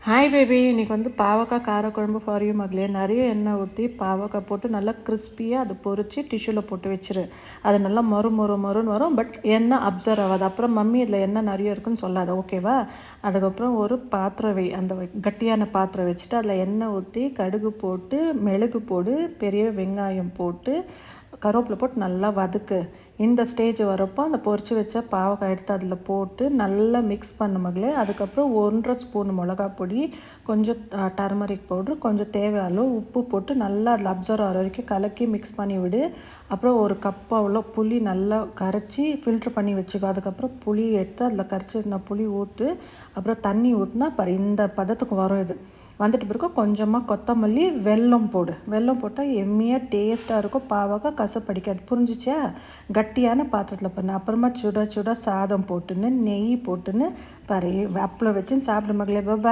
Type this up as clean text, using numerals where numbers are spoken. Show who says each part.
Speaker 1: Hi baby, இன்றைக்கி பாவக்காய் காரக்குழம்பு for you மகளே. நிறைய எண்ணெய் ஊற்றி பாவக்காய் போட்டு நல்லா கிறிஸ்பியாக அது பொரித்து டிஷ்யூவில் போட்டு வச்சிரு. அது நல்லா மொறுன்னு வரும். பட் எண்ணெய் அப்சர்வ் ஆகாது. அப்புறம் மம்மி இதில் எண்ணெய் நிறைய இருக்குன்னு சொல்லாது, ஓகேவா? அதுக்கப்புறம் ஒரு பாத்திரம் அந்த கட்டியான பாத்திரம் வச்சுட்டு அதில் எண்ணெய் ஊற்றி கடுகு போட்டு மிளகு போடு, பெரிய வெங்காயம் போட்டு கருவேப்பிலை போட்டு நல்லா வதக்கு. இந்த ஸ்டேஜ் வரப்போ அந்த பொரிச்சு வச்ச பாவக்காய் எடுத்து அதில் போட்டு நல்லா மிக்ஸ் பண்ண மகளே. அதுக்கப்புறம் 1.5 ஸ்பூன் மிளகாய் பொடி, கொஞ்சம் டர்மரிக் பவுட்ரு, கொஞ்சம் தேவை அளவு உப்பு போட்டு நல்லா அதில் அப்சர்வ் ஆகிற வரைக்கும் கலக்கி மிக்ஸ் பண்ணி விடு. அப்புறம் ஒரு கப் அவ்வளோ புளி நல்லா கரைச்சி ஃபில்ட்ரு பண்ணி வச்சுக்கோ. அதுக்கப்புறம் புளி எடுத்து அதில் கரைச்சிருந்த புளி ஊற்று. அப்புறம் தண்ணி ஊற்றினா இந்த பதத்துக்கு வரும். இது வந்துட்டு பிறகு கொஞ்சமாக கொத்தமல்லி, வெல்லம் போடு. வெல்லம் போட்டால் எம்மியாக டேஸ்ட்டாக இருக்கும். பாவக்காய் கசப்படிக்காது, புரிஞ்சிச்சா? கட்டியான பாத்திரத்தில் பண்ணு. அப்புறமா சுட சுட சாதம் போட்டுன்னு நெய் போட்டுன்னு பாரு, அப்பளம் வச்சுன்னு சாப்பிடு மகளே. பாய்.